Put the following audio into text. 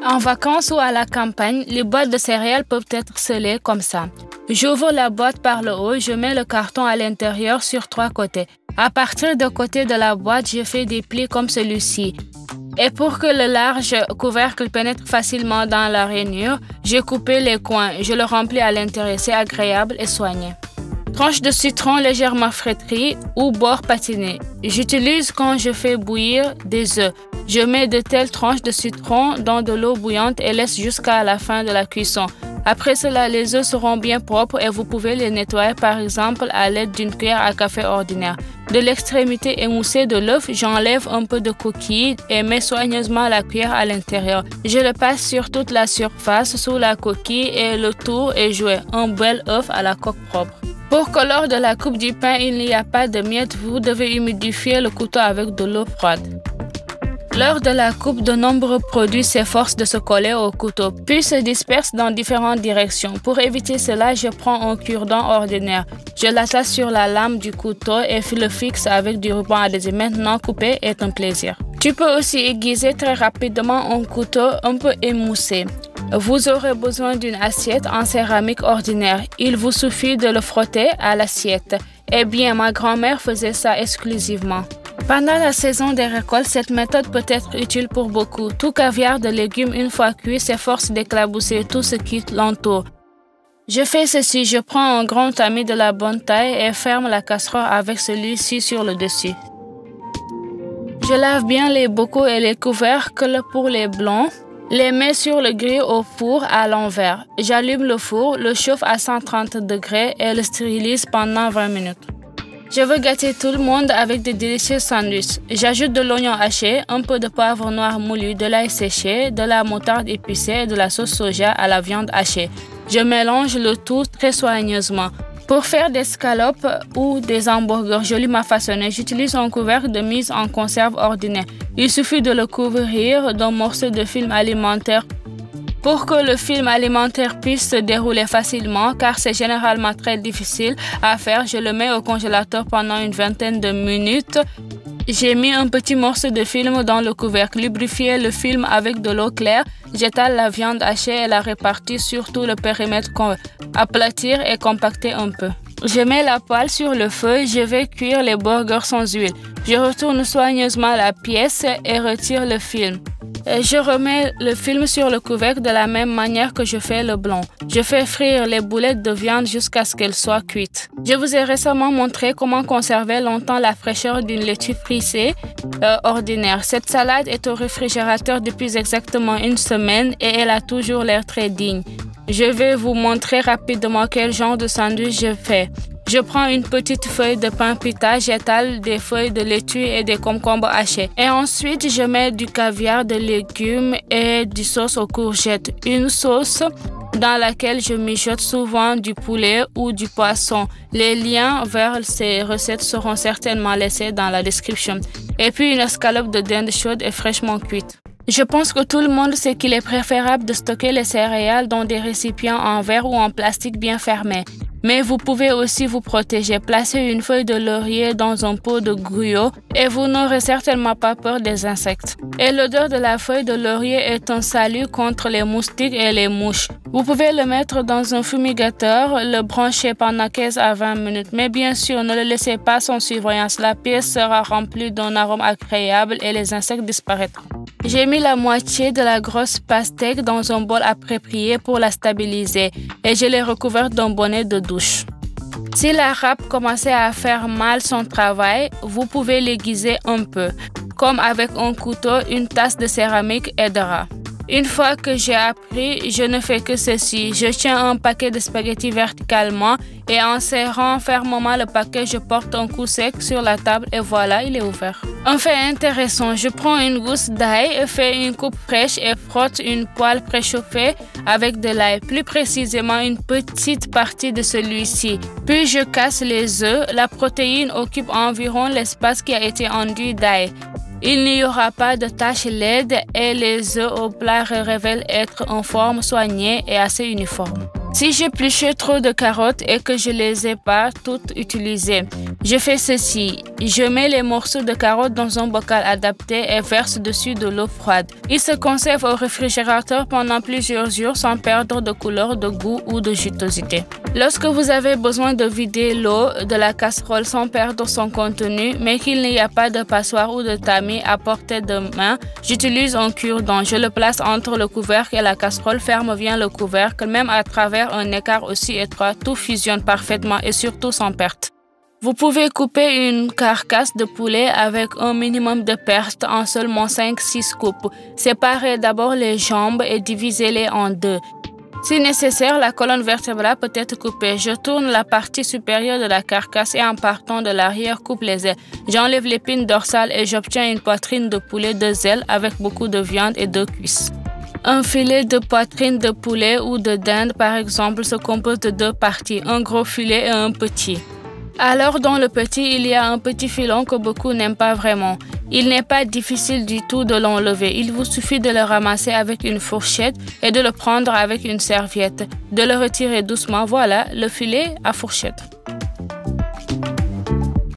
En vacances ou à la campagne, les boîtes de céréales peuvent être scellées comme ça. J'ouvre la boîte par le haut, je mets le carton à l'intérieur sur 3 côtés. À partir des côtés de la boîte, je fais des plis comme celui-ci. Et pour que le large couvercle pénètre facilement dans la rainure, j'ai coupé les coins. Je le remplis à l'intérieur, c'est agréable et soigné. Tranche de citron légèrement frétrie ou beurre patiné. J'utilise quand je fais bouillir des œufs. Je mets de telles tranches de citron dans de l'eau bouillante et laisse jusqu'à la fin de la cuisson. Après cela, les œufs seront bien propres et vous pouvez les nettoyer par exemple à l'aide d'une cuillère à café ordinaire. De l'extrémité émoussée de l'œuf, j'enlève un peu de coquille et mets soigneusement la cuillère à l'intérieur. Je le passe sur toute la surface sous la coquille et le tour est joué. Un bel œuf à la coque propre. Pour que lors de la coupe du pain, il n'y a pas de miettes, vous devez humidifier le couteau avec de l'eau froide. Lors de la coupe, de nombreux produits s'efforcent de se coller au couteau, puis se dispersent dans différentes directions. Pour éviter cela, je prends un cure-dent ordinaire. Je l'attache sur la lame du couteau et le fixe avec du ruban adhésif. Maintenant, couper est un plaisir. Tu peux aussi aiguiser très rapidement un couteau un peu émoussé. Vous aurez besoin d'une assiette en céramique ordinaire. Il vous suffit de le frotter à l'assiette. Eh bien, ma grand-mère faisait ça exclusivement. Pendant la saison des récoltes, cette méthode peut être utile pour beaucoup. Tout caviar de légumes, une fois cuit, s'efforce d'éclabousser tout ce qui l'entoure. Je fais ceci, je prends un grand tamis de la bonne taille et ferme la casserole avec celui-ci sur le dessus. Je lave bien les bocaux et les couvercles pour les blancs. Les mets sur le grill au four à l'envers. J'allume le four, le chauffe à 130 degrés et le stérilise pendant 20 minutes. Je veux gâter tout le monde avec de délicieux sandwichs. J'ajoute de l'oignon haché, un peu de poivre noir moulu, de l'ail séché, de la moutarde épicée et de la sauce soja à la viande hachée. Je mélange le tout très soigneusement. Pour faire des scallops ou des hamburgers joliment façonnés, j'utilise un couvercle de mise en conserve ordinaire. Il suffit de le couvrir d'un morceau de film alimentaire. Pour que le film alimentaire puisse se dérouler facilement, car c'est généralement très difficile à faire, je le mets au congélateur pendant une vingtaine de minutes. J'ai mis un petit morceau de film dans le couvercle, lubrifié le film avec de l'eau claire, j'étale la viande hachée et la répartis sur tout le périmètre, aplatir et compacter un peu. Je mets la poêle sur le feu, je vais cuire les burgers sans huile. Je retourne soigneusement la pièce et retire le film. Je remets le film sur le couvercle de la même manière que je fais le blanc. Je fais frire les boulettes de viande jusqu'à ce qu'elles soient cuites. Je vous ai récemment montré comment conserver longtemps la fraîcheur d'une laitue pressée ordinaire. Cette salade est au réfrigérateur depuis exactement une semaine et elle a toujours l'air très digne. Je vais vous montrer rapidement quel genre de sandwich je fais. Je prends une petite feuille de pain pita, j'étale des feuilles de laitue et des concombres hachés. Et ensuite, je mets du caviar, de légumes et du sauce aux courgettes. Une sauce dans laquelle je mijote souvent du poulet ou du poisson. Les liens vers ces recettes seront certainement laissés dans la description. Et puis une escalope de dinde chaude et fraîchement cuite. Je pense que tout le monde sait qu'il est préférable de stocker les céréales dans des récipients en verre ou en plastique bien fermés. Mais vous pouvez aussi vous protéger. Placez une feuille de laurier dans un pot de guyot et vous n'aurez certainement pas peur des insectes. Et l'odeur de la feuille de laurier est un salut contre les moustiques et les mouches. Vous pouvez le mettre dans un fumigateur, le brancher pendant 15 à 20 minutes. Mais bien sûr, ne le laissez pas sans surveillance. La pièce sera remplie d'un arôme agréable et les insectes disparaîtront. J'ai mis la moitié de la grosse pastèque dans un bol approprié pour la stabiliser et je l'ai recouverte d'un bonnet de douche. Si la râpe commençait à faire mal son travail, vous pouvez l'aiguiser un peu. Comme avec un couteau, une tasse de céramique aidera. Une fois que j'ai appris, je ne fais que ceci. Je tiens un paquet de spaghettis verticalement et en serrant fermement le paquet, je porte un coup sec sur la table et voilà, il est ouvert. Un fait intéressant, je prends une gousse d'ail, fais une coupe fraîche et frotte une poêle préchauffée avec de l'ail, plus précisément une petite partie de celui-ci. Puis je casse les œufs. La protéine occupe environ l'espace qui a été enduit d'ail. Il n'y aura pas de taches laides et les œufs au plat révèlent être en forme soignée et assez uniforme. Si j'épluchais trop de carottes et que je les ai pas toutes utilisées, Je fais ceci. Je mets les morceaux de carottes dans un bocal adapté et verse dessus de l'eau froide. Ils se conservent au réfrigérateur pendant plusieurs jours sans perdre de couleur, de goût ou de jutosité. Lorsque vous avez besoin de vider l'eau de la casserole sans perdre son contenu, mais qu'il n'y a pas de passoire ou de tamis à portée de main, j'utilise un cure-dent. Je le place entre le couvercle et la casserole, ferme bien le couvercle, même à travers un écart aussi étroit, tout fusionne parfaitement et surtout sans perte. Vous pouvez couper une carcasse de poulet avec un minimum de perte en seulement 5-6 coupes. Séparez d'abord les jambes et divisez-les en deux. Si nécessaire, la colonne vertébrale peut être coupée. Je tourne la partie supérieure de la carcasse et en partant de l'arrière, coupe les ailes. J'enlève l'épine dorsale et j'obtiens une poitrine de poulet de ailes avec beaucoup de viande et de cuisses. Un filet de poitrine de poulet ou de dinde, par exemple, se compose de deux parties, un gros filet et un petit. Alors, dans le petit, il y a un petit filon que beaucoup n'aiment pas vraiment. Il n'est pas difficile du tout de l'enlever. Il vous suffit de le ramasser avec une fourchette et de le prendre avec une serviette. De le retirer doucement. Voilà le filet à fourchette.